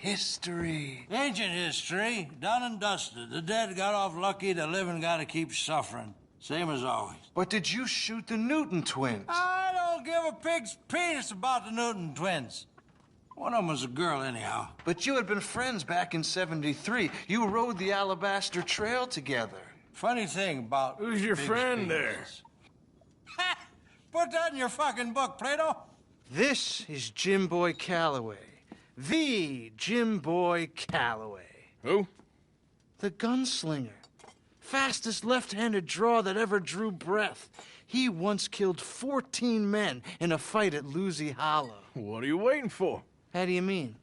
history. Ancient history, done and dusted. The dead got off lucky, the living gotta keep suffering. Same as always. But did you shoot the Newton twins? I don't give a pig's penis about the Newton twins. One of them was a girl, anyhow. But you had been friends back in '73. You rode the Alabaster Trail together. Funny thing about... Who's your friend there? Ha! Put that in your fucking book, Plato. This is Jim Boy Calloway. The Jim Boy Calloway. Who? The gunslinger. Fastest left-handed draw that ever drew breath. He once killed 14 men in a fight at Lucy Hollow. What are you waiting for? How do you mean?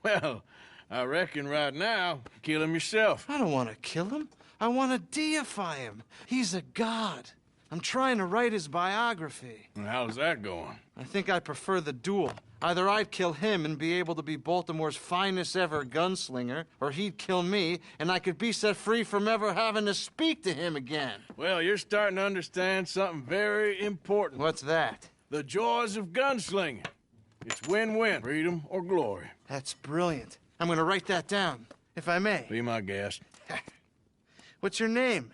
Well, I reckon right now, kill him yourself. I don't want to kill him. I want to deify him. He's a god. I'm trying to write his biography. And how's that going? I think I prefer the duel. Either I'd kill him and be able to be Baltimore's finest ever gunslinger, or he'd kill me and I could be set free from ever having to speak to him again. Well, you're starting to understand something very important. What's that? The joys of gunslinging. It's win-win, freedom or glory. That's brilliant. I'm gonna write that down, if I may. Be my guest. What's your name?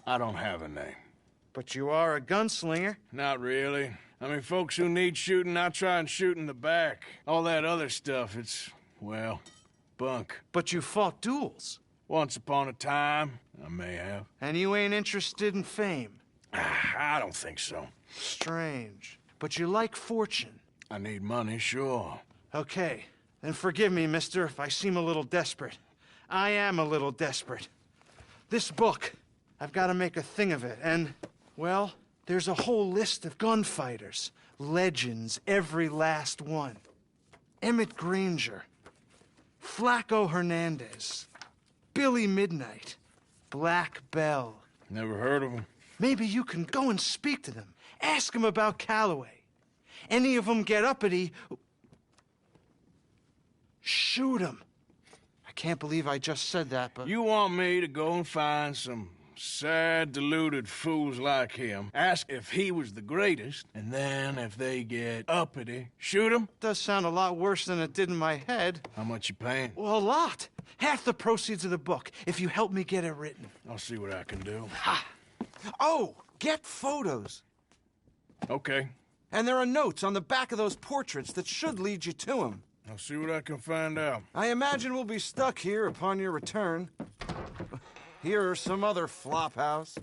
I don't have a name. But you are a gunslinger. Not really. I mean, folks who need shooting, I try and shoot in the back. All that other stuff, it's, well, bunk. But you fought duels. Once upon a time, I may have. And you ain't interested in fame. I don't think so. Strange. But you like fortune. I need money, sure. Okay. Then forgive me, mister, if I seem a little desperate. I am a little desperate. This book, I've got to make a thing of it, and, well, there's a whole list of gunfighters. Legends, every last one. Emmett Granger. Flaco Hernandez. Billy Midnight. Black Bell. Never heard of him. Maybe you can go and speak to them. Ask them about Calloway. Any of them get uppity, shoot them. I can't believe I just said that, but... You want me to go and find some sad, deluded fools like him, ask if he was the greatest, and then if they get uppity, shoot him? Does sound a lot worse than it did in my head. How much you paying? Well, a lot. Half the proceeds of the book, if you help me get it written. I'll see what I can do. Ha! Oh, get photos. Okay. And there are notes on the back of those portraits that should lead you to him. I'll see what I can find out. I imagine we'll be stuck here upon your return. Here or some other flophouse.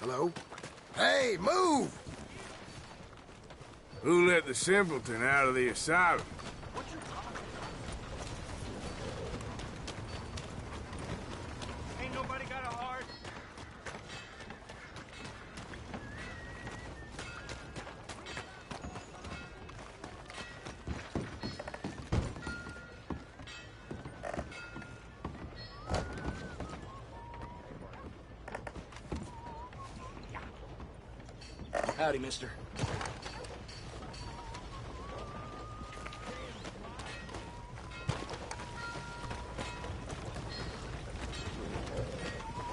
Hello? Hey, move! Who let the simpleton out of the asylum? Ain't nobody got a heart. Howdy, mister.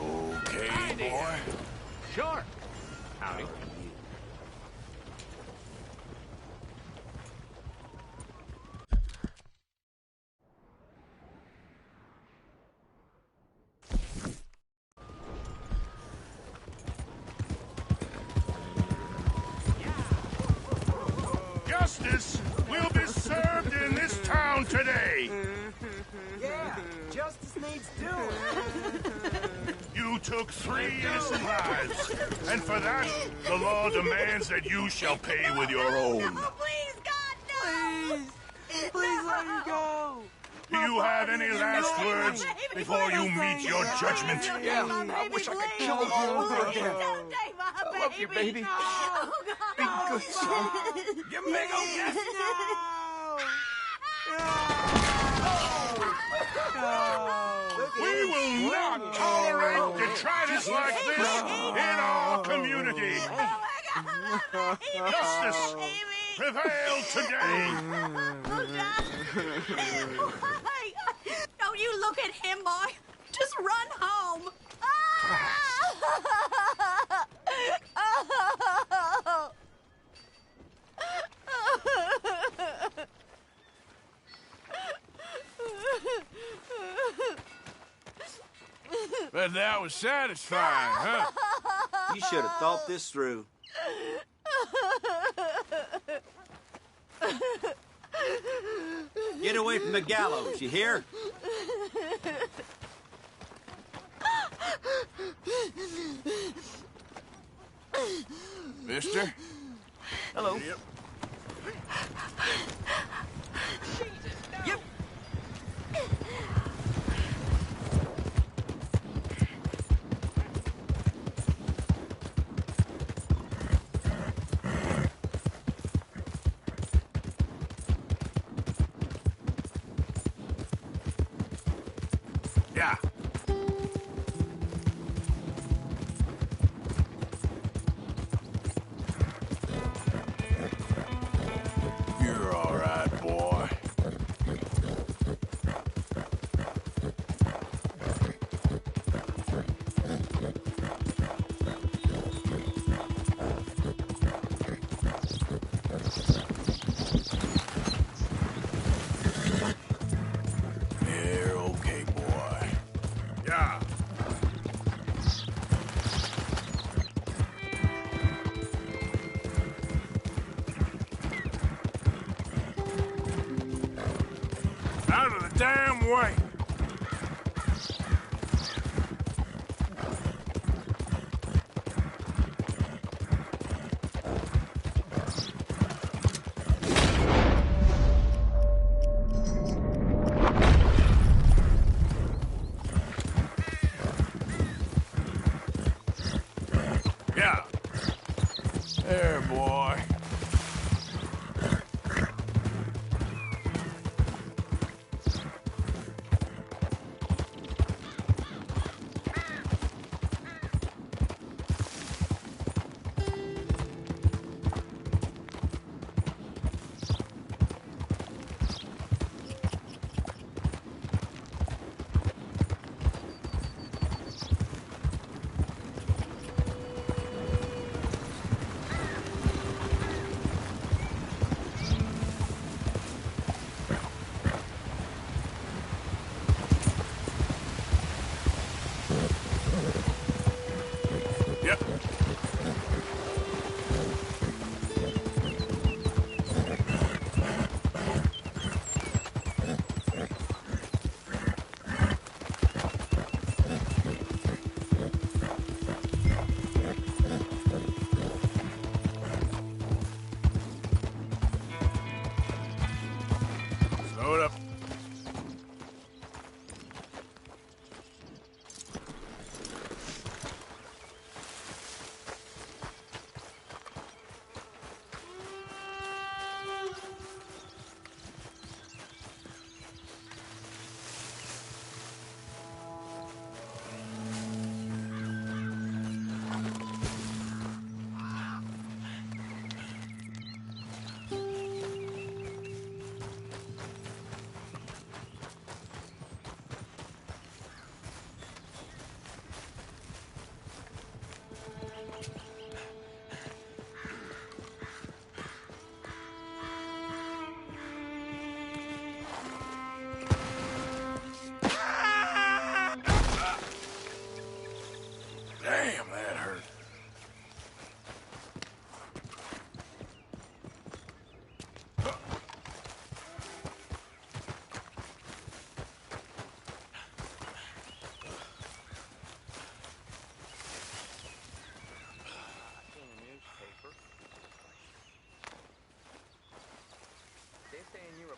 Okay, boy. Sure. Howdy. justice will be served in this town today. Yeah, justice needs doing. You took 3 innocent lives, and for that, the law demands that you shall pay with your own. Oh, please, God, no! Please let me go. Do you have any last words before you meet your judgment? Yeah, I wish I could kill him all over again. Don't take my I love you, baby. Oh, God. Be good, son. You big old We will not tolerate detritus like this in our community. Justice prevail today. Don't you look at him, boy. Just run home. But that was satisfying, huh? You should have thought this through. Get away from the gallows, you hear? Mister? Hello. Yep. Yeah. You're all right, boy. You're okay, boy. Yeah. Out of the damn way. Yeah. There, boy. Yep. Slow it up.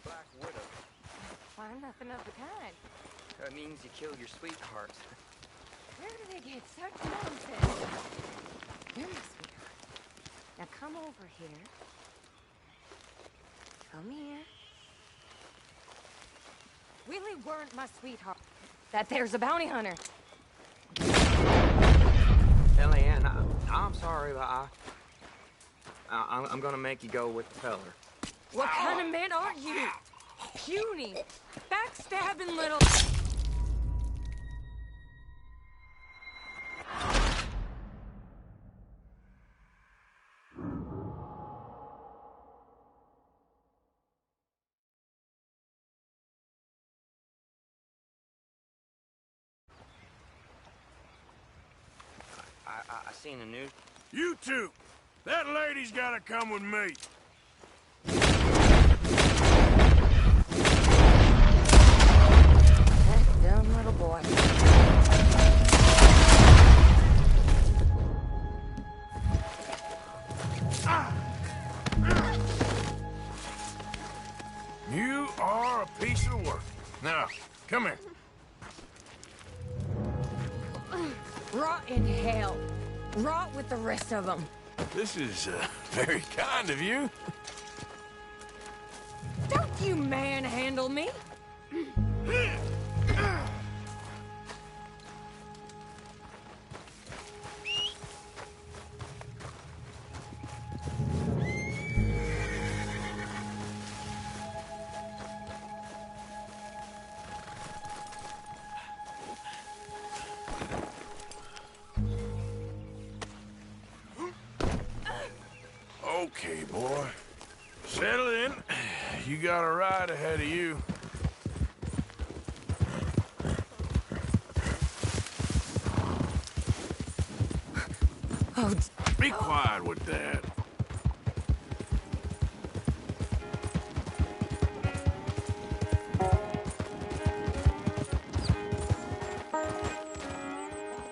Black Widow. Why, nothing of the kind. That means you killed your sweetheart. Where do they get such nonsense? You're my sweetheart. Now come over here. Come here. Willie weren't my sweetheart. That there's a bounty hunter. Eliane, I'm sorry, but I'm gonna make you go with the feller. What kind of man are you? Puny, backstabbing little... I seen the news. You two! That lady's gotta come with me. That dumb little boy. You are a piece of work. Now, come here. Rot in hell. Rot with the rest of them. This is very kind of you. Don't you manhandle me. Okay, boy. Settle in. You got a ride ahead of you. Oh, Be quiet with that.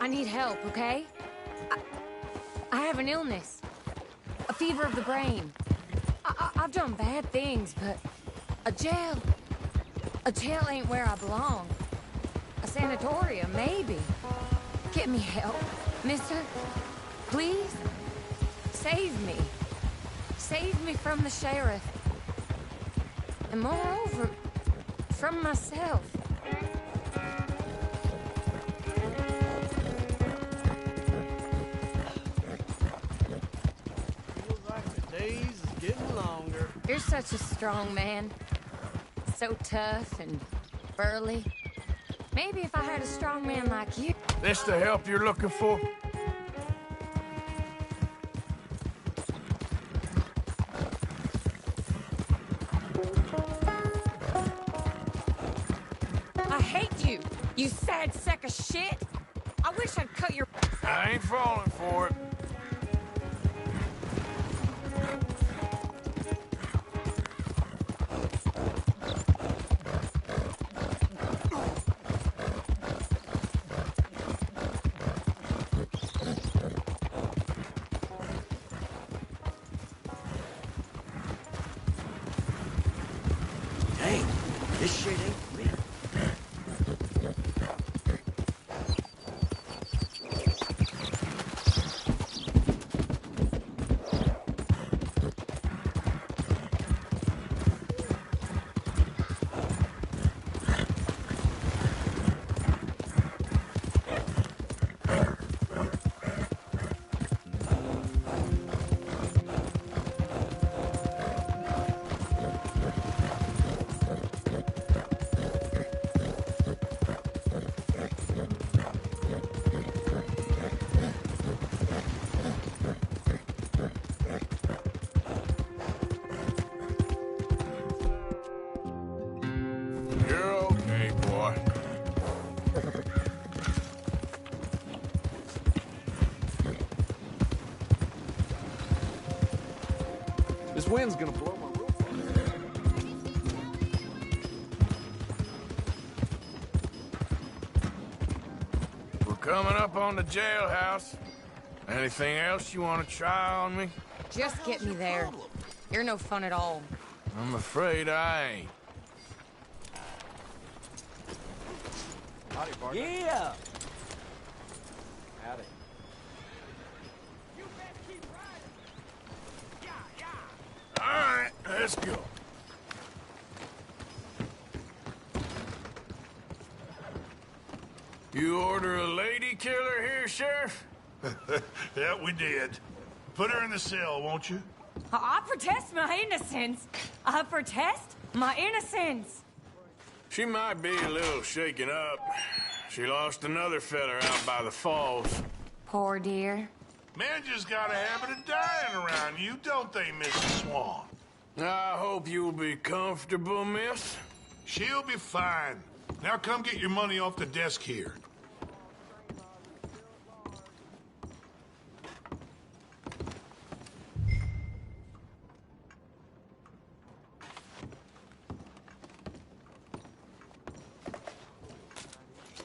I need help, okay? I have an illness. A fever of the brain. I've done bad things, but a jail ain't where I belong. A sanatorium, maybe. Get me help, mister. Please? Save me. Save me from the sheriff. And moreover, from myself. Feels like the days is getting longer. You're such a strong man. So tough and burly. Maybe if I had a strong man like you... This the help you're looking for? I hate you, you sad sack of shit. I wish I'd cut your... I ain't falling for it. Dang, this shit ain't me. You're okay, boy. This wind's gonna blow my roof. We're coming up on the jailhouse. Anything else you want to try on me? Just get me there. You're no fun at all. I'm afraid I ain't. Howdy, partner. Yeah. Howdy. All right, let's go. You order a lady killer here, Sheriff? Yeah, we did. Put her in the cell, won't you? I protest my innocence. I protest my innocence. She might be a little shaken up. She lost another feller out by the falls. Poor dear. Men just got a habit of dying around you, don't they, Mrs. Swan? I hope you'll be comfortable, miss. She'll be fine. Now come get your money off the desk here.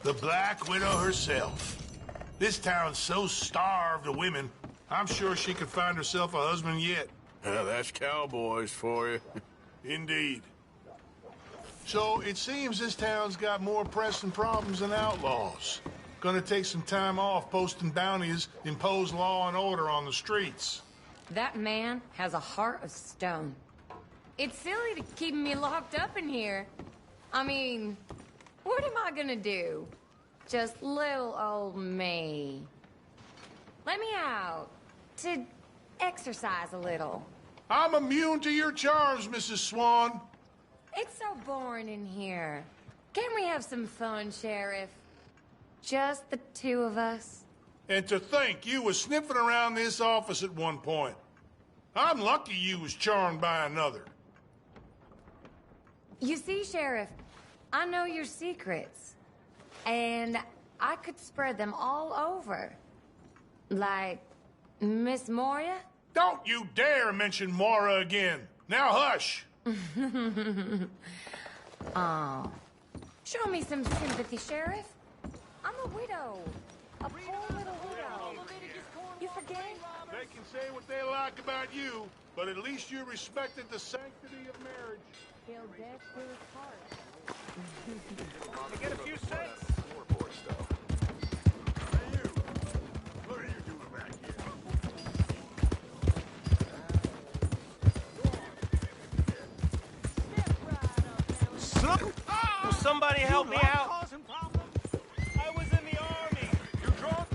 The Black Widow herself. This town's so starved of women, I'm sure she could find herself a husband yet. That's cowboys for you. Indeed. So it seems this town's got more pressing problems than outlaws. Gonna take some time off posting bounties, impose law and order on the streets. That man has a heart of stone. It's silly to keep me locked up in here. I mean, what am I gonna do? Just little old me. Let me out to exercise a little. I'm immune to your charms, Mrs. Swan. It's so boring in here. Can't we have some fun, Sheriff? Just the two of us? And to think you was sniffing around this office at one point. I'm lucky you was charmed by another. You see, Sheriff, I know your secrets. And I could spread them all over. Like Miss Moria? Don't you dare mention Mora again. Now hush. Oh. Show me some sympathy, Sheriff. I'm a widow. A poor little widow. You forget? They can say what they like about you, but at least you respected the sanctity of marriage. Till death do us part. To get a few cents. What are you doing back here? Will somebody help me out? I was in the army. You drunk?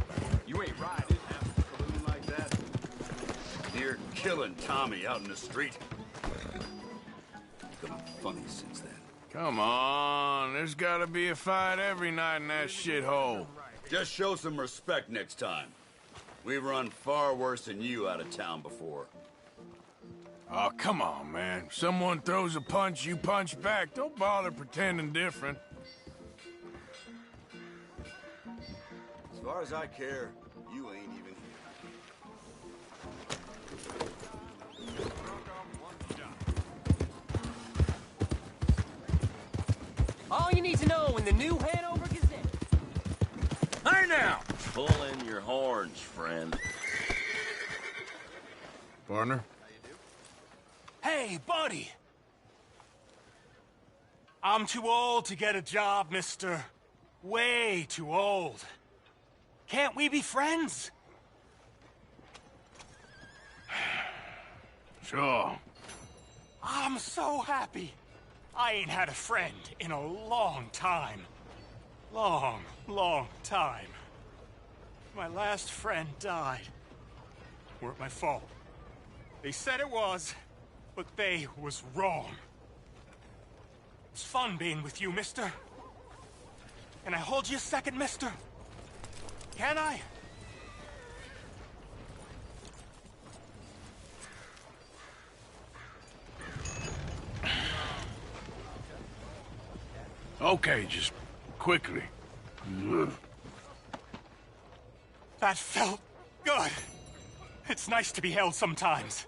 You ain't riding after a balloon like that. You're killing Tommy out in the street. Become funny since then. Come on, there's gotta be a fight every night in that shithole. Just show some respect next time. We've run far worse than you out of town before. Oh, come on, man. Someone throws a punch, you punch back. Don't bother pretending different. As far as I care, you ain't even here. All you need to know in the new Hanover Gazette. Hey now! Pull in your horns, friend. Partner? Hey, buddy. I'm too old to get a job, mister. Way too old. Can't we be friends? Sure. I'm so happy. I ain't had a friend in a long time. Long, long time. My last friend died. Weren't my fault. They said it was, but they was wrong. It's fun being with you, mister. Can I hold you a second, mister? Can I? Okay, just quickly. That felt good. It's nice to be held sometimes.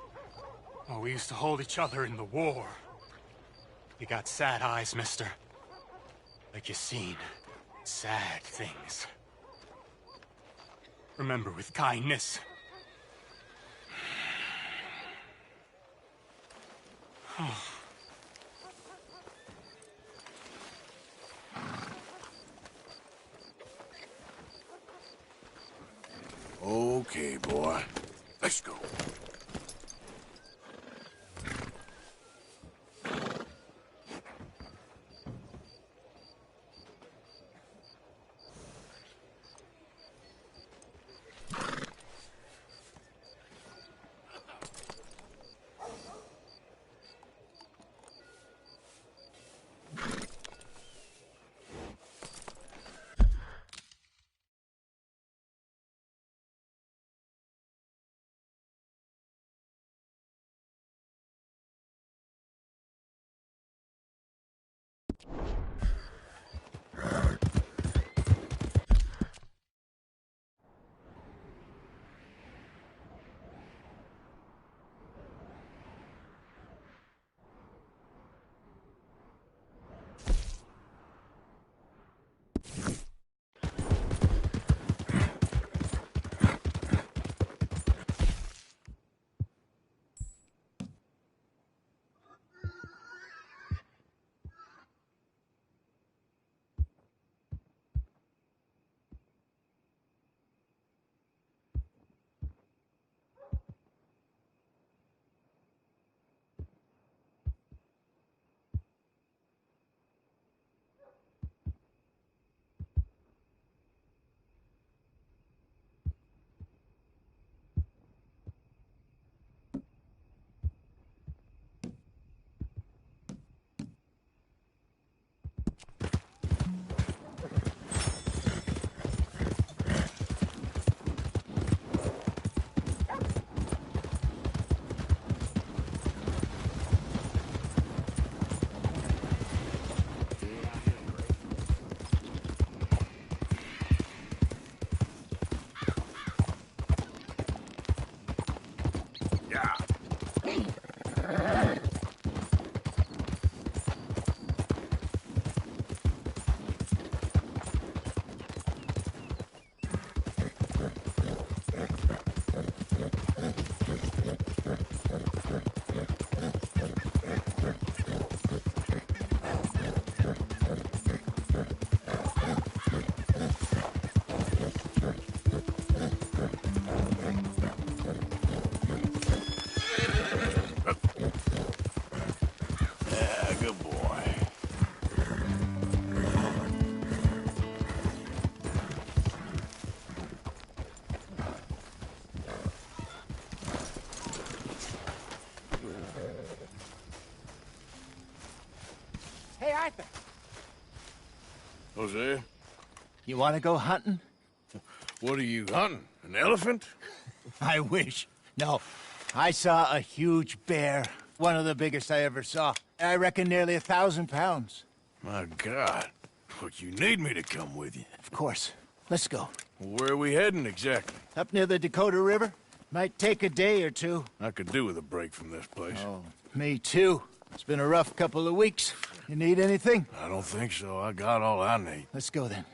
Oh, we used to hold each other in the war. You got sad eyes, mister. Like you seen sad things. Remember with kindness. Okay, boy. Let's go. Hey, Arthur. Jose? You want to go hunting? What are you hunting? An elephant? I wish. No. I saw a huge bear. One of the biggest I ever saw. I reckon nearly 1,000 pounds. My God. But you need me to come with you. Of course. Let's go. Where are we heading exactly? Up near the Dakota River. Might take a day or two. I could do with a break from this place. Oh, me too. It's been a rough couple of weeks. You need anything? I don't think so. I got all I need. Let's go then.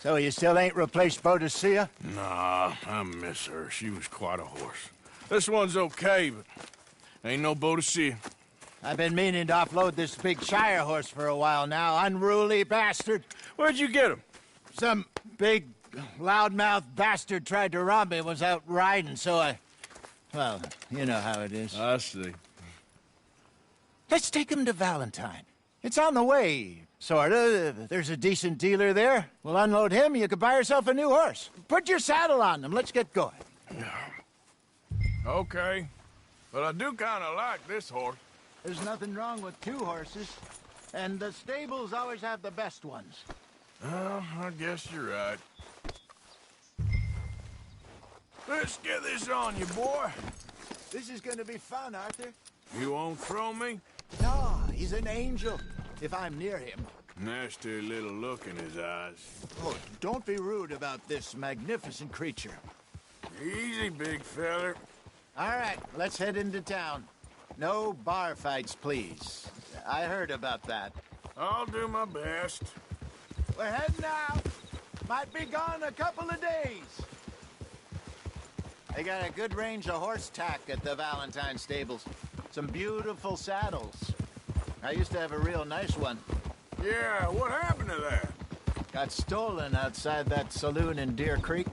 So you still ain't replaced Boadicea? Nah, I miss her. She was quite a horse. This one's okay, but ain't no Boadicea. I've been meaning to offload this big Shire horse for a while now. Unruly bastard. Where'd you get him? Some big, loudmouth bastard tried to rob me and was out riding, so I... Well, you know how it is. I see. Let's take him to Valentine. It's on the way, sorta. There's a decent dealer there. We'll unload him, you could buy yourself a new horse. Put your saddle on them, let's get going. Okay. But I do kind of like this horse. There's nothing wrong with two horses, and the stables always have the best ones. Well, I guess you're right. Let's get this on you, boy. This is gonna be fun, Arthur. You won't throw me? No, he's an angel, if I'm near him. Nasty little look in his eyes. Oh, don't be rude about this magnificent creature. Easy, big feller. All right, let's head into town. No bar fights, please. I heard about that. I'll do my best. We're heading out. Might be gone a couple of days. They got a good range of horse tack at the Valentine stables. Some beautiful saddles. I used to have a real nice one. Yeah, what happened to that? Got stolen outside that saloon in Deer Creek.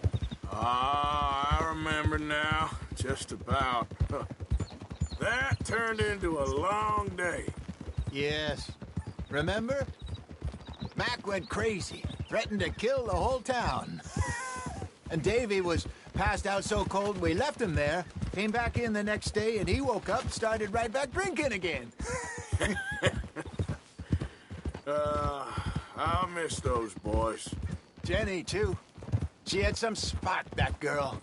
Ah, I remember now. Just about. That turned into a long day. Yes. Remember? Mac went crazy, threatened to kill the whole town. And Davy was passed out so cold we left him there, came back in the next day, and he woke up and started right back drinking again. I'll miss those boys. Jenny, too. She had some spark, that girl.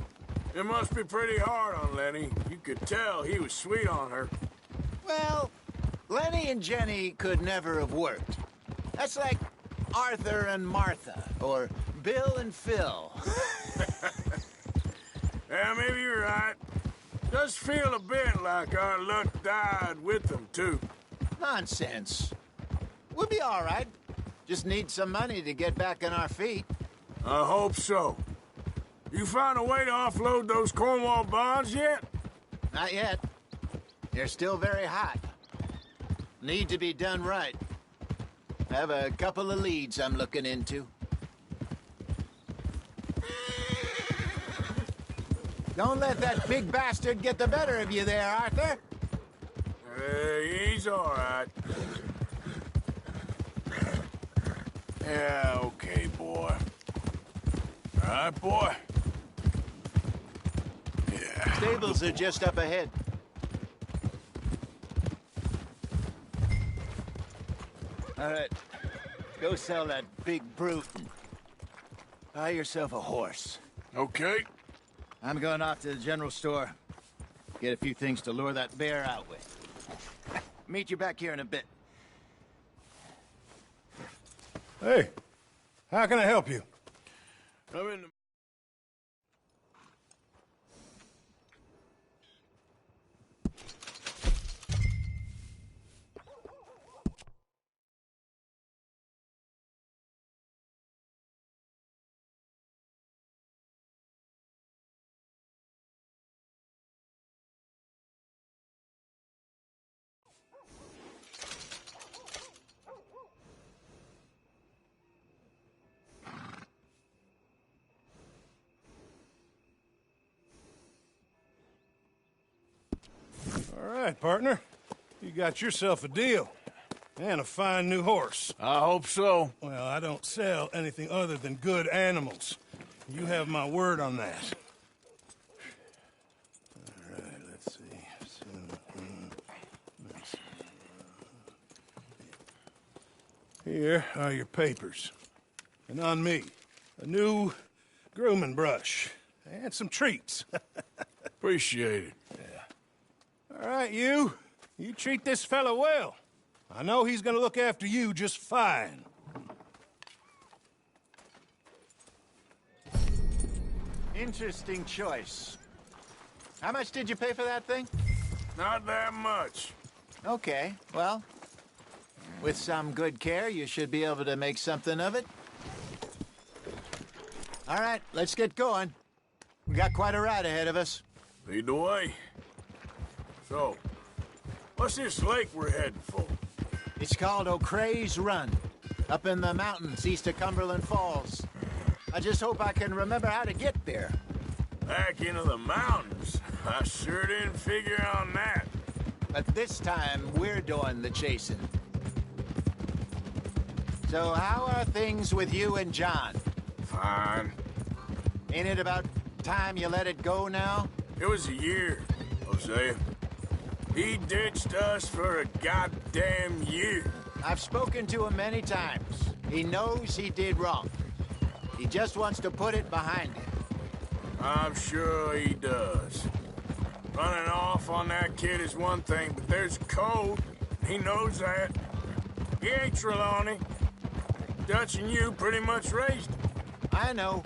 It must be pretty hard on Lenny. You could tell he was sweet on her. Well, Lenny and Jenny could never have worked. That's like Arthur and Martha, or Bill and Phil. Yeah, maybe you're right. Does feel a bit like our luck died with them, too. Nonsense. We'll be all right. Just need some money to get back on our feet. I hope so. You found a way to offload those Cornwall bonds yet? Not yet. They're still very hot. Need to be done right. I have a couple of leads I'm looking into. Don't let that big bastard get the better of you there, Arthur. He's all right. Yeah, okay, boy. All right, boy? Yeah. Stables are just up ahead. All right. Go sell that big brute and buy yourself a horse. Okay. I'm going off to the general store. Get a few things to lure that bear out with. Meet you back here in a bit. Hey, how can I help you? I'm in the... All right, partner. You got yourself a deal. And a fine new horse. I hope so. Well, I don't sell anything other than good animals. You have my word on that. All right, let's see. Here are your papers. And on me, a new grooming brush. And some treats. Appreciate it. All right, you. You treat this fella well. I know he's gonna look after you just fine. Interesting choice. How much did you pay for that thing? Not that much. Okay, well, with some good care, you should be able to make something of it. All right, let's get going. We got quite a ride ahead of us. Lead the way. So, what's this lake we're heading for? It's called O'Creagh's Run, up in the mountains east of Cumberland Falls. I just hope I can remember how to get there. Back into the mountains? I sure didn't figure on that. But this time, we're doing the chasing. So how are things with you and John? Fine. Ain't it about time you let it go now? It was a year, Hosea. He ditched us for a goddamn year. I've spoken to him many times. He knows he did wrong. He just wants to put it behind him. I'm sure he does. Running off on that kid is one thing, but there's code. He knows that. He ain't Trelawney. Dutch and you pretty much raised him. I know.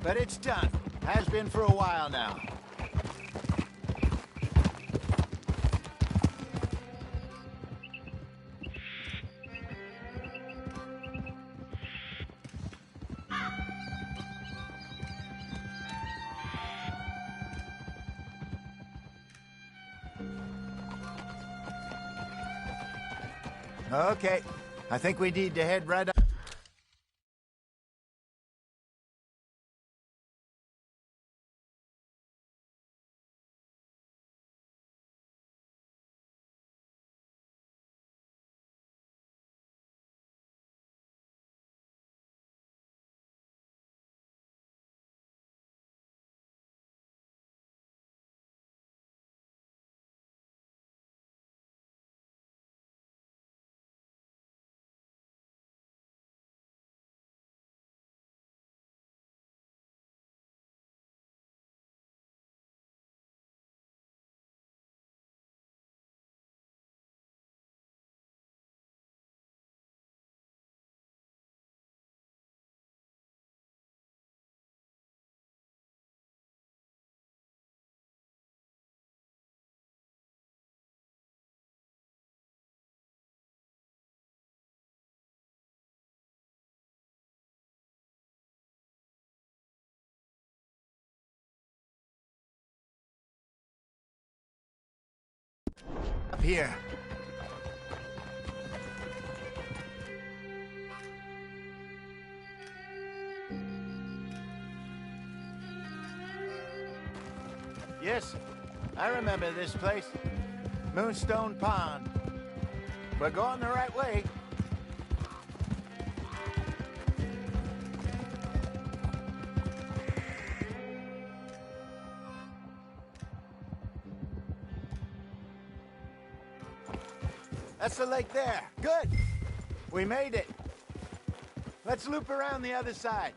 But it's done. Has been for a while now. Okay. I think we need to head right up. Up here. Yes, I remember this place. Moonstone Pond. We're going the right way. That's the lake there. Good. We made it. Let's loop around the other side.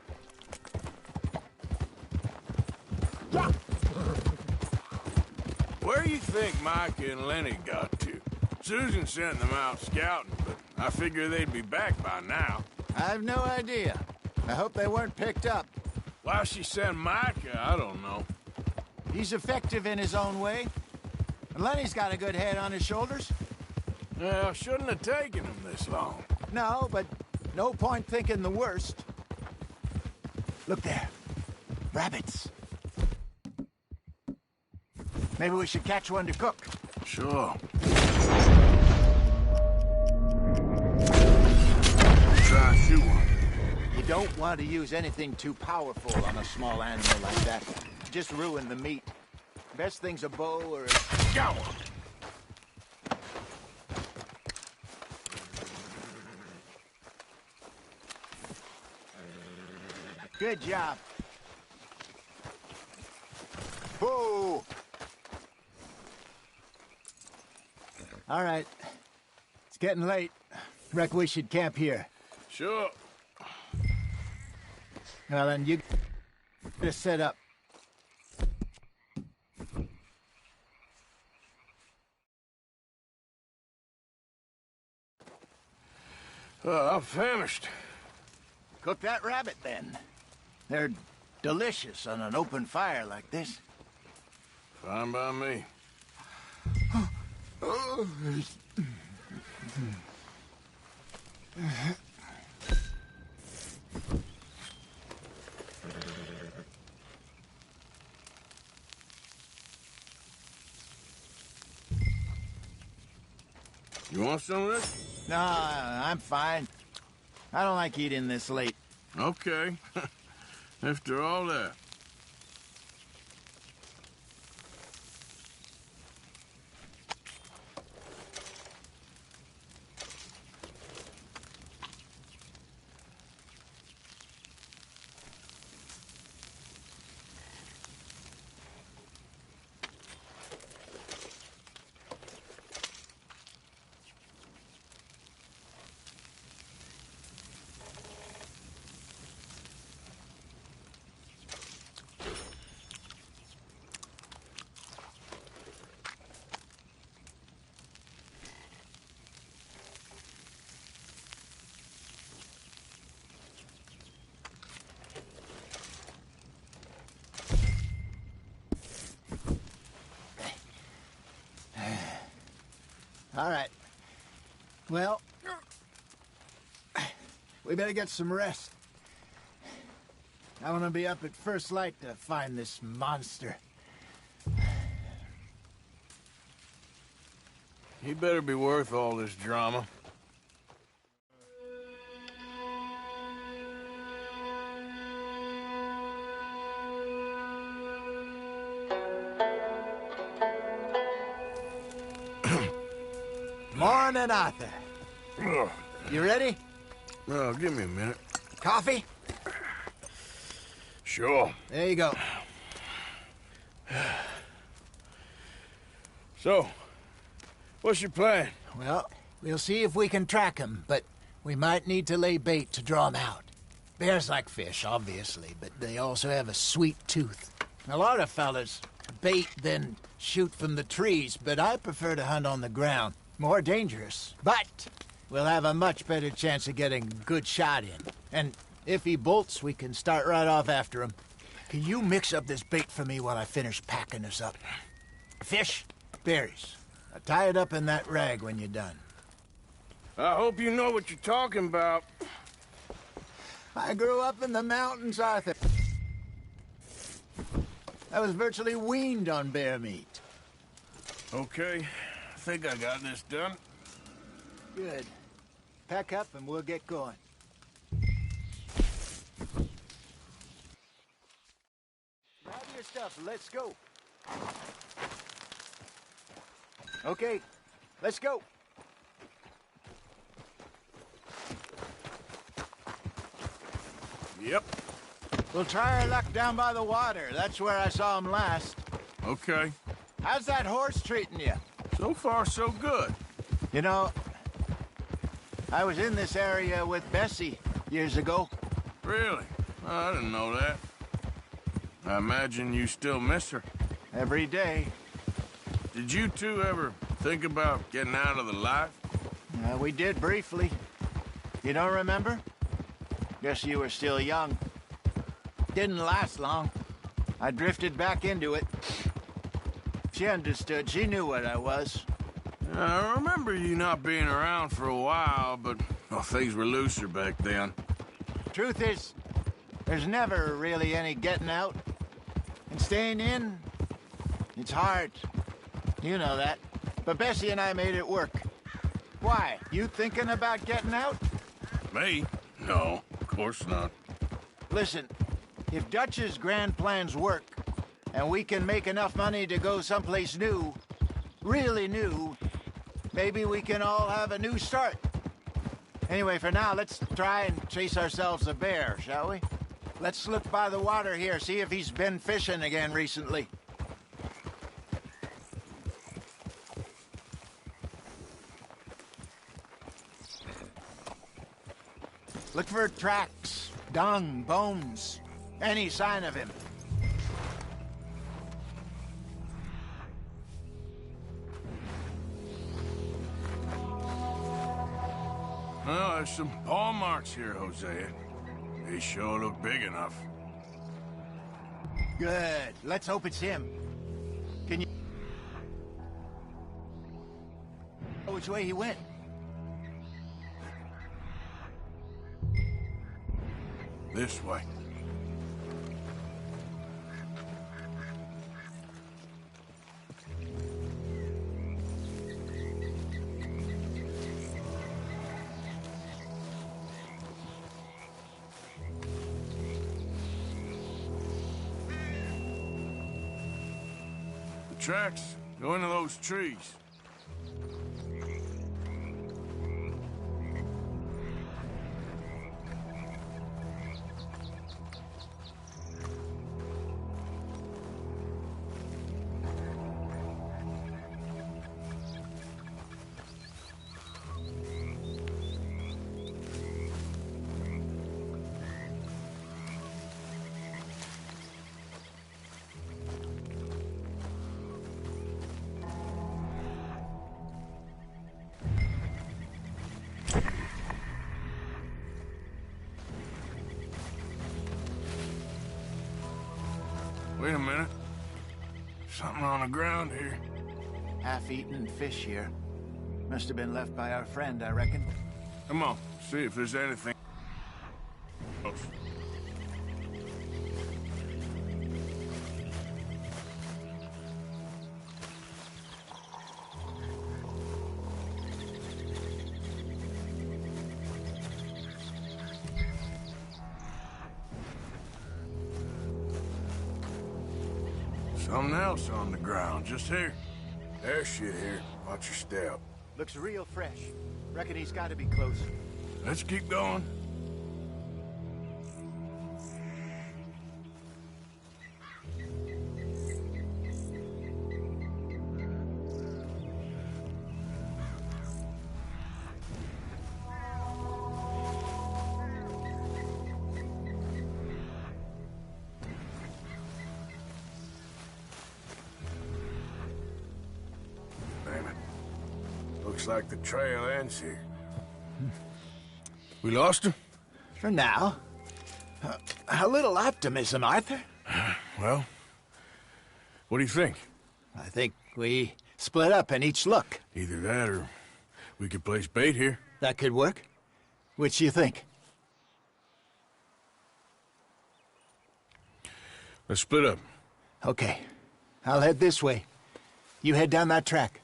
Where do you think Micah and Lenny got to? Susan sent them out scouting, but I figure they'd be back by now. I have no idea. I hope they weren't picked up. Why she sent Micah, I don't know. He's effective in his own way. And Lenny's got a good head on his shoulders. Well, shouldn't have taken him this long. No, but no point thinking the worst. Look there. Rabbits. Maybe we should catch one to cook. Sure. Try and shoot one. You don't want to use anything too powerful on a small animal like that. Just ruin the meat. Best thing's a bow or a... Go! Good job. Whoa! All right. It's getting late. Reckon we should camp here. Sure. Well, then you just set up. I'm famished. Cook that rabbit, then. They're delicious on an open fire like this. Fine by me. You want some of this? No, I'm fine. I don't like eating this late. Okay. After all that. All right. Well, we better get some rest. I want to be up at first light to find this monster. He better be worth all this drama. Morning, Arthur. You ready? Well, give me a minute. Coffee? Sure. There you go. So, what's your plan? Well, we'll see if we can track him, but we might need to lay bait to draw him out. Bears like fish, obviously, but they also have a sweet tooth. A lot of fellas bait, then shoot from the trees, but I prefer to hunt on the ground. More dangerous, but we'll have a much better chance of getting a good shot in. And if he bolts, we can start right off after him. Can you mix up this bait for me while I finish packing this up? Fish, berries. Now tie it up in that rag when you're done. I hope you know what you're talking about. I grew up in the mountains, Arthur. I was virtually weaned on bear meat. Okay, think I got this done. Good. Pack up and we'll get going. Grab your stuff, let's go. Okay, let's go. Yep. We'll try our luck down by the water. That's where I saw him last. Okay. How's that horse treating you? So far, so good. You know, I was in this area with Bessie years ago. Really? I didn't know that. I imagine you still miss her. Every day. Did you two ever think about getting out of the life? We did briefly. You don't remember? Guess you were still young. Didn't last long. I drifted back into it. She understood. She knew what I was. I remember you not being around for a while, but well, things were looser back then. Truth is, there's never really any getting out. And staying in, it's hard. You know that. But Bessie and I made it work. Why? You thinking about getting out? Me? No, of course not. Listen, if Dutch's grand plans work, and we can make enough money to go someplace new, really new, maybe we can all have a new start. Anyway, for now, let's try and chase ourselves a bear, shall we? Let's look by the water here, see if he's been fishing again recently. Look for tracks, dung, bones, any sign of him. Well, there's some paw marks here, Hosea. They sure look big enough. Good. Let's hope it's him. Can you... know which way he went? This way. The tracks go into those trees. Wait a minute. Something on the ground here. Half-eaten fish here. Must have been left by our friend, I reckon. Come on, see if there's anything else. Something else on the ground, just here. There's shit here. Watch your step. Looks real fresh. Reckon he's got to be close. Let's keep going. Looks like the trail ends here. We lost him? For now. A little optimism, Arthur. Well, what do you think? I think we split up and each look. Either that or we could place bait here. That could work. Which you think? Let's split up. Okay. I'll head this way. You head down that track.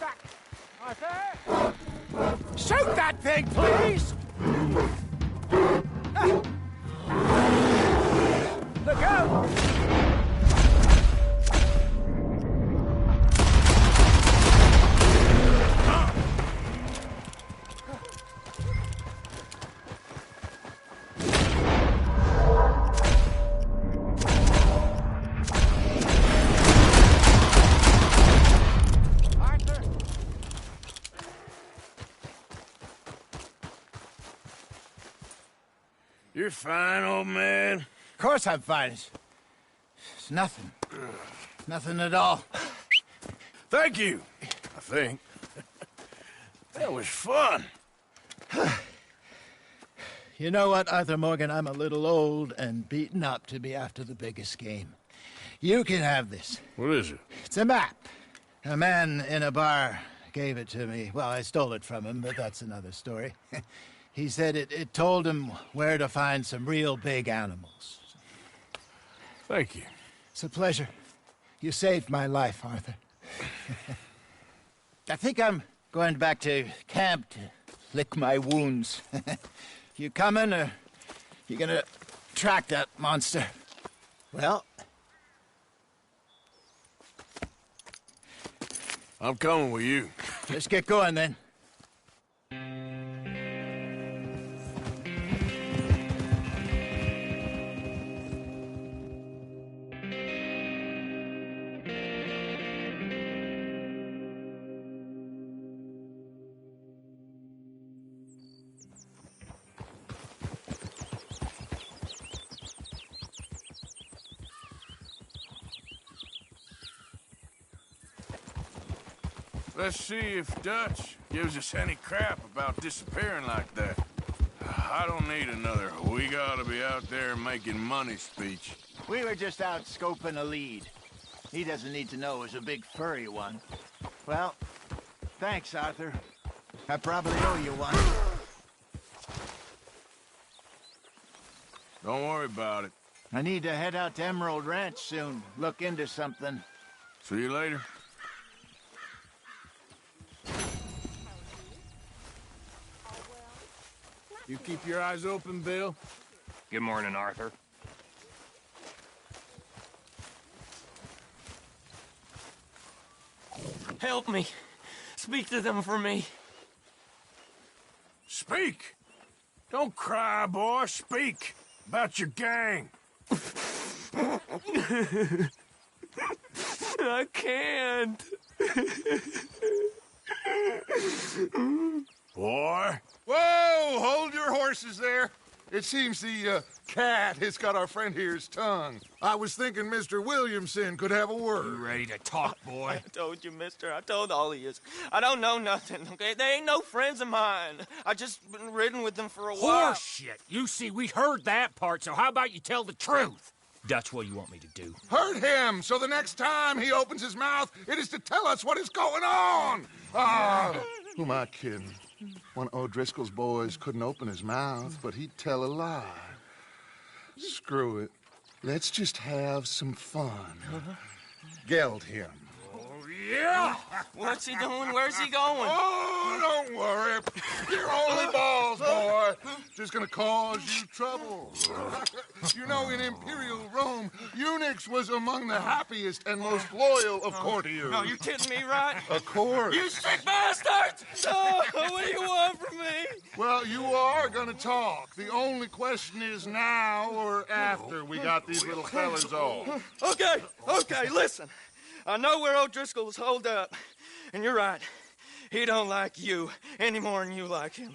back! Arthur! Shoot that thing, please! Look out! You're fine, old man. Of course I'm fine. It's nothing. Nothing at all. Thank you, I think. That was fun. You know what, Arthur Morgan? I'm a little old and beaten up to be after the biggest game. You can have this. What is it? It's a map. A man in a bar gave it to me. Well, I stole it from him, but that's another story. He said it told him where to find some real big animals. Thank you. It's a pleasure. You saved my life, Arthur. I think I'm going back to camp to lick my wounds. You coming, or you gonna track that monster? Well, I'm coming with you. let's get going then. Let's see if Dutch gives us any crap about disappearing like that. I don't need another "we gotta be out there making money" speech. We were just out scoping a lead. He doesn't need to know it was a big furry one. Well, thanks, Arthur. I probably owe you one. Don't worry about it. I need to head out to Emerald Ranch soon. Look into something. See you later. You keep your eyes open, Bill. Good morning, Arthur. Help me. Speak to them for me. Speak! Don't cry, boy. Speak about your gang. I can't. Boy. Whoa! Hold your horses there. It seems the cat has got our friend here's tongue. I was thinking Mr. Williamson could have a word. You ready to talk, boy? I told you, mister. I told all of you. I don't know nothing, okay? They ain't no friends of mine. I just been ridden with them for a while. Horse shit. You see, we heard that part, so how about you tell the truth? Dutch, what do you want me to do? Hurt him, so the next time he opens his mouth, it is to tell us what is going on. Ah, who am I kidding? One of O'Driscoll's boys couldn't open his mouth, but he'd tell a lie. Screw it. Let's just have some fun. Geld him. Yeah! What's he doing? Where's he going? Oh, don't worry. You're only balls, boy. Just gonna cause you trouble. You know, in Imperial Rome, eunuchs was among the happiest and most loyal of courtiers. No, you're kidding me, right? Of course. You sick bastards! No, what do you want from me? Well, you are gonna talk. The only question is now or after we got these little fellas off. Okay, listen. I know where O'Driscoll's holed up, and you're right. He don't like you any more than you like him.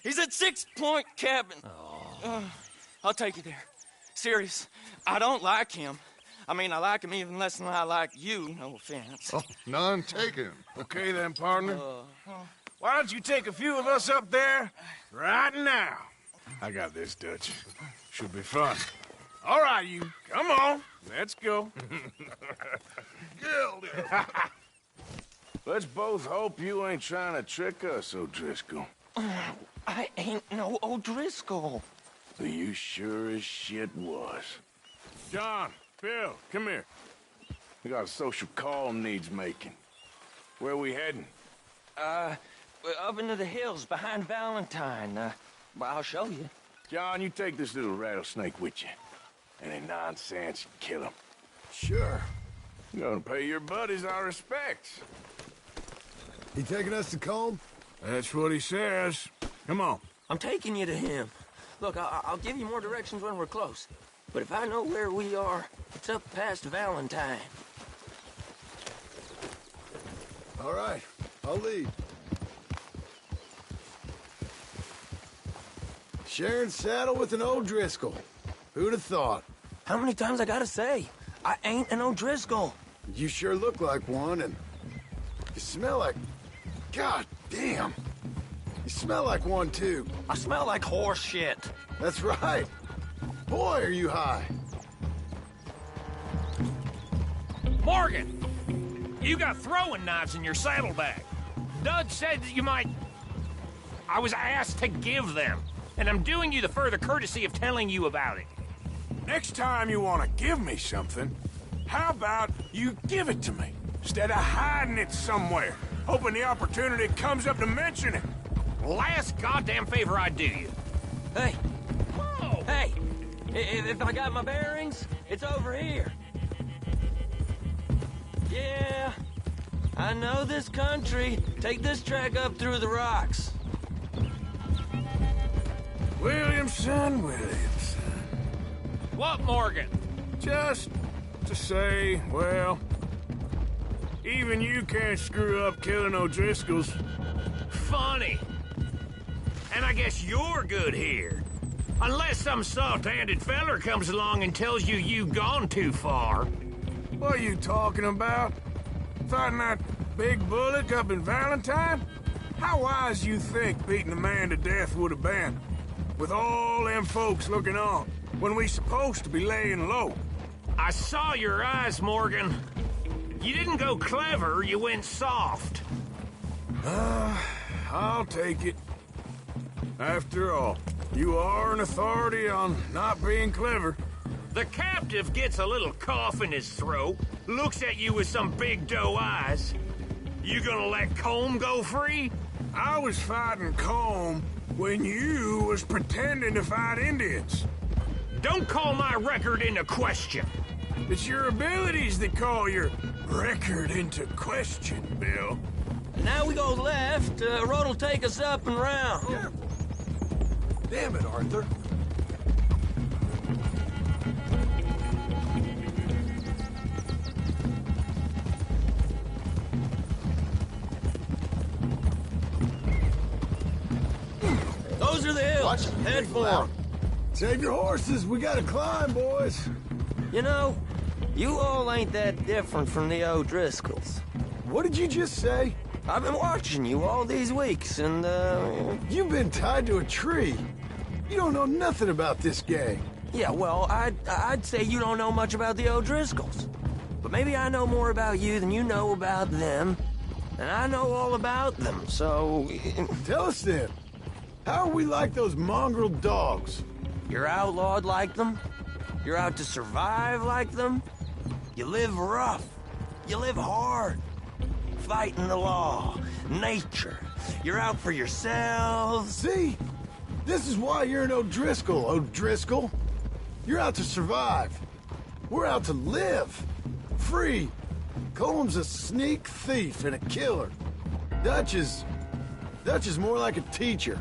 He's at 6 Point Cabin. I'll take you there. Serious, I don't like him. I mean, I like him even less than I like you, no offense. Oh, none taken. Okay then, partner. Why don't you take a few of us up there right now? I got this, Dutch. Should be fun. All right, you. Come on. Let's go. Geld him. Let's both hope you ain't trying to trick us, O'Driscoll. I ain't no O'Driscoll. You sure as shit was. John, Bill, come here. We got a social call needs making. Where are we heading? Up into the hills behind Valentine. Well, I'll show you. John, you take this little rattlesnake with you. Any nonsense, kill him. Sure. I'm gonna pay your buddies our respects. He taking us to Colm? That's what he says. Come on. I'm taking you to him. Look, I'll give you more directions when we're close. But if I know where we are, it's up past Valentine. All right, I'll lead. Sharing saddle with an O'Driscoll. Who'd have thought? How many times I gotta say? I ain't an O'Driscoll. You sure look like one, and you smell like... God damn. You smell like one, too. I smell like horse shit. That's right. Boy, are you high. Morgan! You got throwing knives in your saddlebag. Dud said that you might... I was asked to give them, and I'm doing you the further courtesy of telling you about it. Next time you want to give me something, how about you give it to me, instead of hiding it somewhere, hoping the opportunity comes up to mention it? Last goddamn favor I'd do you. Hey. Whoa. Hey. If I got my bearings, it's over here. Yeah. I know this country. Take this track up through the rocks. Williamson. What, Morgan? Just to say, well, even you can't screw up killing O'Driscolls. Funny. And I guess you're good here. Unless some soft-handed feller comes along and tells you you've gone too far. What are you talking about? Fighting that big bullock up in Valentine? How wise you think beating a man to death would have been? With all them folks looking on, when we supposed to be laying low. I saw your eyes, Morgan. You didn't go clever, you went soft. I'll take it. After all, you are an authority on not being clever. The captive gets a little cough in his throat, looks at you with some big doe eyes. You gonna let Colm go free? I was fighting Colm when you was pretending to fight Indians. Don't call my record into question. It's your abilities that call your record into question, Bill. Now we go left. Road'll take us up and round. Damn it, Arthur. Those are the hills. Head for them. Save your horses. We gotta climb, boys. You know, you all ain't that different from the O'Driscolls. What did you just say? I've been watching you all these weeks, and, You've been tied to a tree. You don't know nothing about this gang. Yeah, well, I'd say you don't know much about the O'Driscolls. But maybe I know more about you than you know about them. And I know all about them, so... Tell us then. How are we like those mongrel dogs? You're outlawed like them? You're out to survive like them? You live rough. You live hard. Fighting the law. Nature. You're out for yourselves. See? This is why you're an O'Driscoll, O'Driscoll. You're out to survive. We're out to live. Free. Colm's a sneak thief and a killer. Dutch is more like a teacher.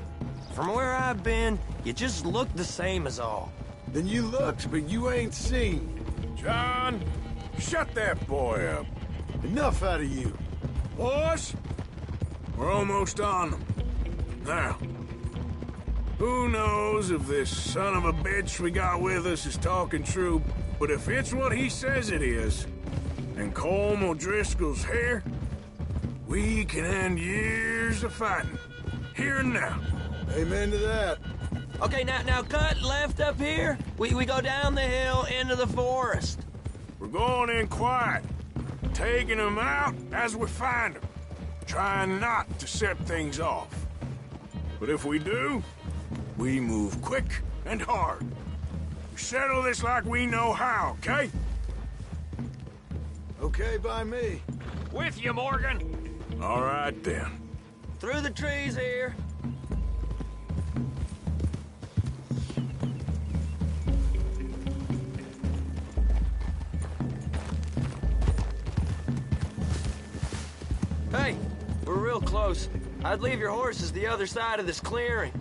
From where I've been, you just look the same as all. Then you looked, but you ain't seen. John, shut that boy up. Enough out of you. Boys, we're almost on them. Now, who knows if this son of a bitch we got with us is talking true, but if it's what he says it is, and Colm O'Driscoll's here, we can end years of fighting. Here and now. Amen to that. Okay, now cut left up here. We go down the hill into the forest. We're going in quiet, taking them out as we find them, trying not to set things off. But if we do, we move quick and hard. We settle this like we know how, okay? Okay by me. With you, Morgan. All right, then. Through the trees here. Hey, we're real close. I'd leave your horses the other side of this clearing.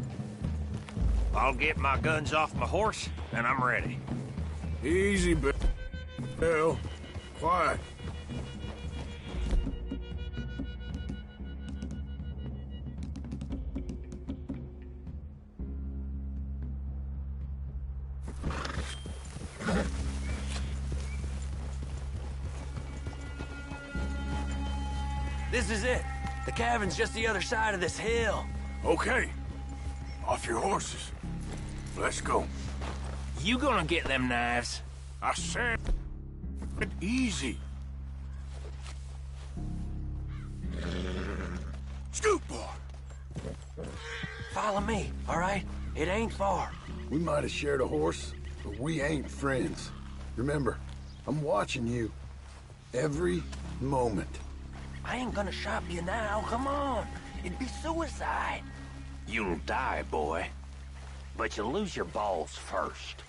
I'll get my guns off my horse, and I'm ready. Easy, Bill. Quiet. This is it. The cabin's just the other side of this hill. Okay. Off your horses. Let's go. You gonna get them knives? I said easy. Scoot, boy. Follow me, all right? It ain't far. We might have shared a horse, but we ain't friends. Remember, I'm watching you. Every moment. I ain't gonna shop you now, come on. It'd be suicide. You'll die, boy. But you'll lose your balls first.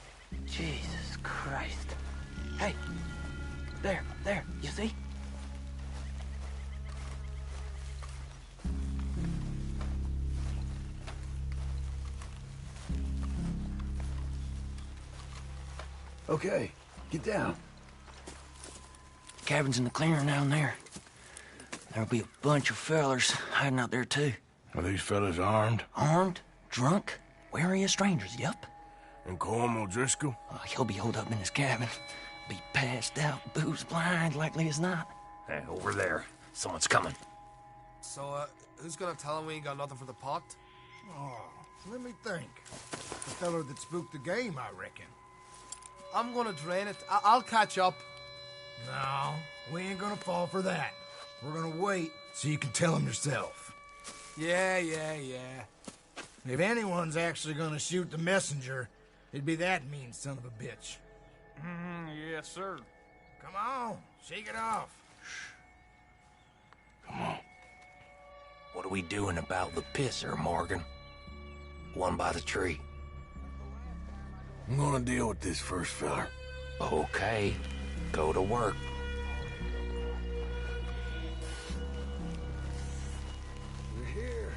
Jesus Christ. Hey, there, you see? Okay, get down. Cabin's in the clearing down there. There'll be a bunch of fellers hiding out there, too. Are these fellas armed? Armed? Drunk? Wary of strangers, yup. And Colm O'Driscoll? He'll be holed up in his cabin. Be passed out, booze blind, likely as not. Hey, over there. Someone's coming. So, who's gonna tell him we ain't got nothing for the pot? Oh, let me think. The feller that spooked the game, I reckon. I'm gonna drain it. I'll catch up. No, we ain't gonna fall for that. We're gonna wait so you can tell him yourself. Yeah. If anyone's actually gonna shoot the messenger, it'd be that mean son of a bitch. Yes, sir. Come on, shake it off. Come on. What are we doing about the pisser, Morgan? One by the tree. I'm gonna deal with this first feller. Okay. Go to work. We're here.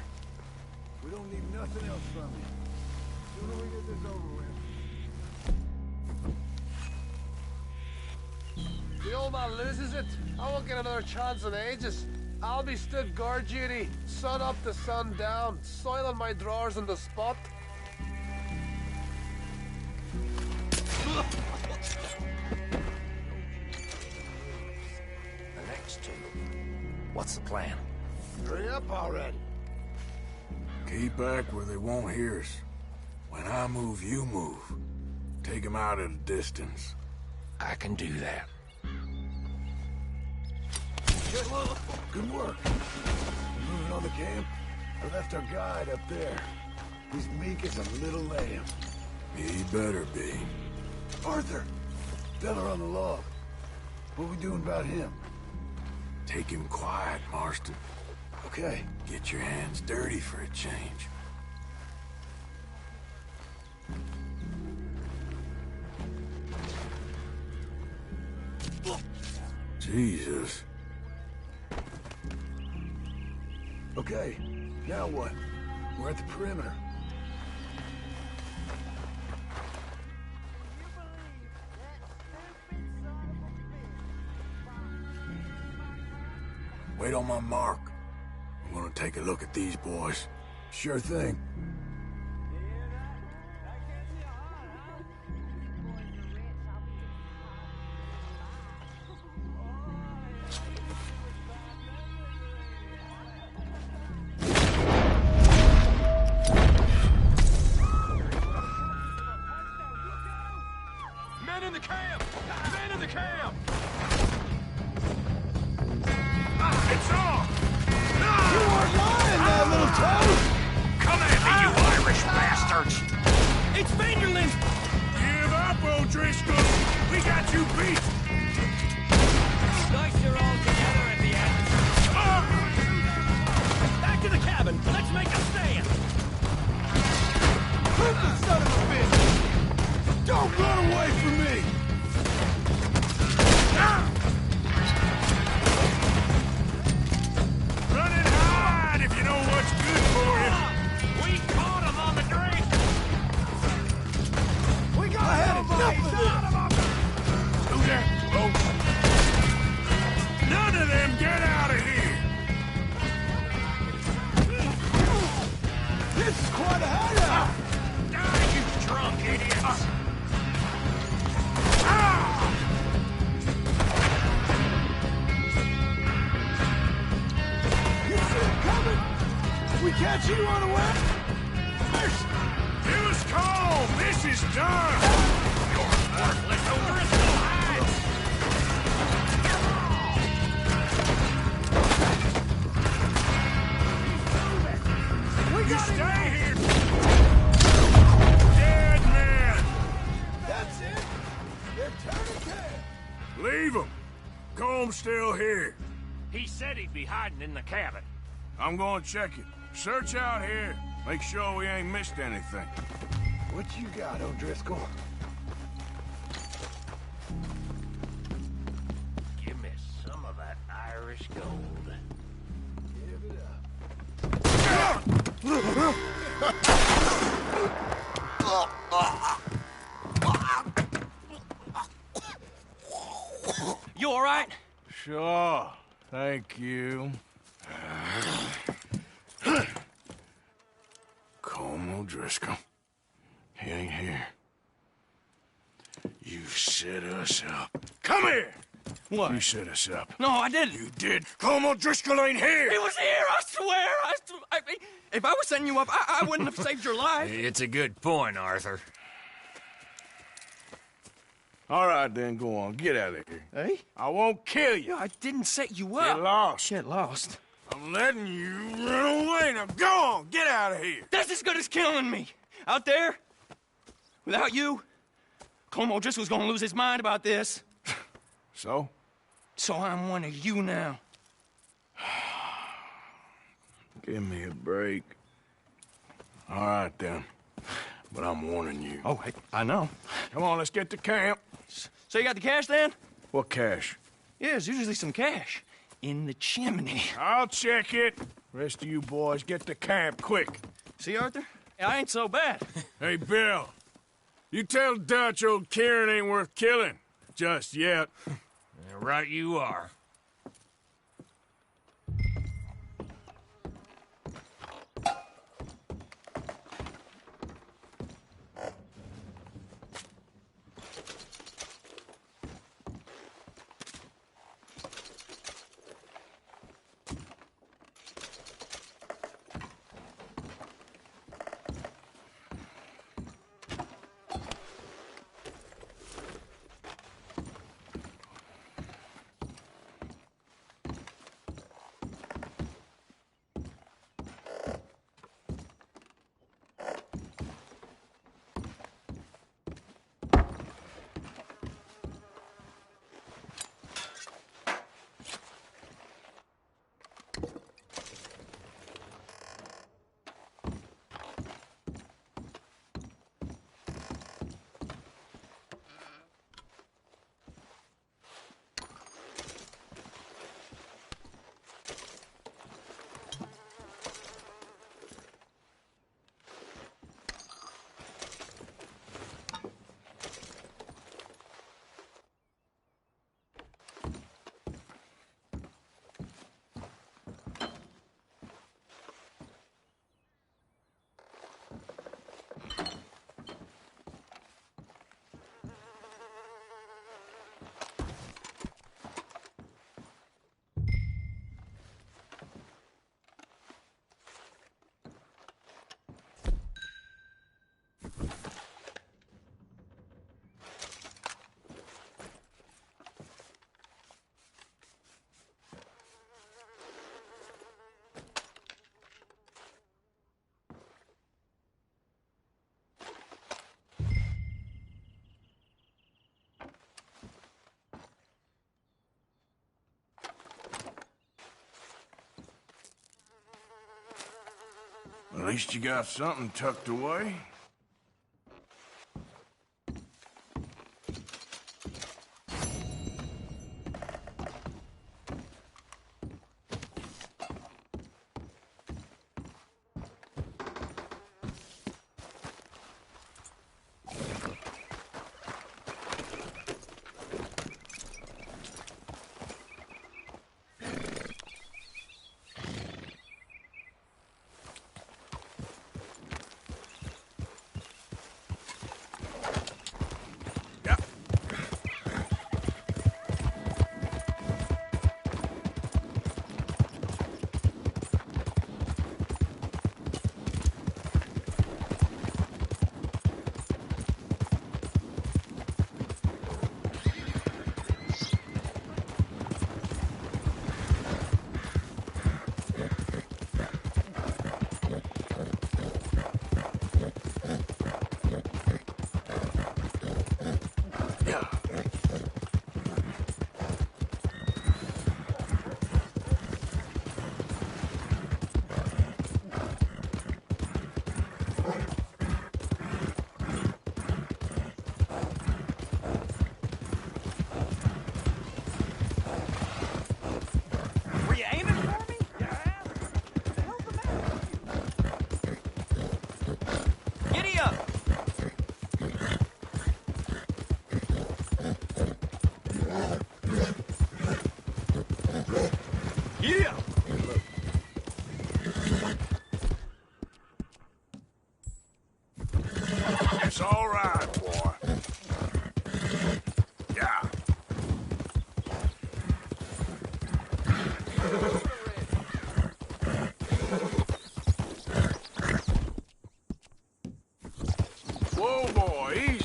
We don't need nothing else from you. Sooner we get this over with. The old man loses it. I won't get another chance in ages. I'll be stood guard duty, sun up to sun down, soiling my drawers on the spot. The next two. What's the plan? Hurry up already. Keep back where they won't hear us. When I move, you move. Take them out at a distance. I can do that. Good work. Moving on the camp. I left our guide up there. He's meek as a little lamb. He better be. Arthur! Fella on the log. What we doing about him? Take him quiet, Marston. Okay. Get your hands dirty for a change. Jesus. Okay, now what? We're at the perimeter. Wait on my mark. I'm gonna take a look at these boys. Sure thing. Men in the camp! Men in the camp! It's on! You weren't lying, that little toad! Come at me, you Irish bastards! It's Vanderlyn! Give up, O'Driscoll! We got you beat! Nice you're all together at the end. Back to the cabin! You see it coming? We catch you unawares? It was cold. This is done. You're worthless O'Driscoll. You stay here. Dead man. That's it. They're turning tail. Leave him. Comb's still here. He said he'd be hiding in the cabin. I'm going to check it. Search out here. Make sure we ain't missed anything. What you got, O'Driscoll? Give me some of that Irish gold. Give it up. You all right? Sure. Thank you. Colm O'Driscoll. He ain't here. You set us up. Come here! What? You set us up. No, I didn't. You did. Colm O'Driscoll ain't here! He was here, I swear! If I was setting you up, I wouldn't have saved your life. It's a good point, Arthur. All right, then, go on. Get out of here. Hey? I won't kill you. I didn't set you up. Get lost. Get lost. I'm letting you run away. Now go on. Get out of here. That's as good as killing me. Out there, without you, Colm O'Driscoll's gonna lose his mind about this. So? So I'm one of you now. Give me a break. All right, then. But I'm warning you. Oh, I know. Come on, let's get to camp. So you got the cash, then? What cash? Yeah, there's usually some cash. In the chimney. I'll check it. Rest of you boys, get to camp, quick. See, Arthur? I ain't so bad. Hey, Bill. You tell Dutch old Kieran ain't worth killing. Just yet. Right you are. At least you got something tucked away.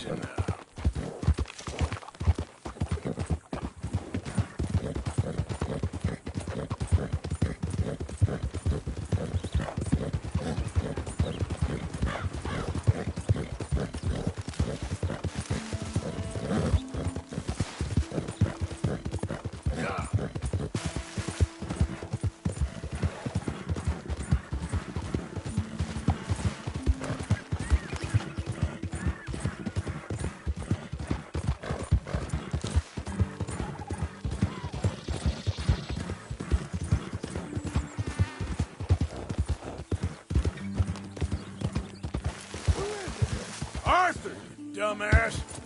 Easy now. Arthur, you dumbass.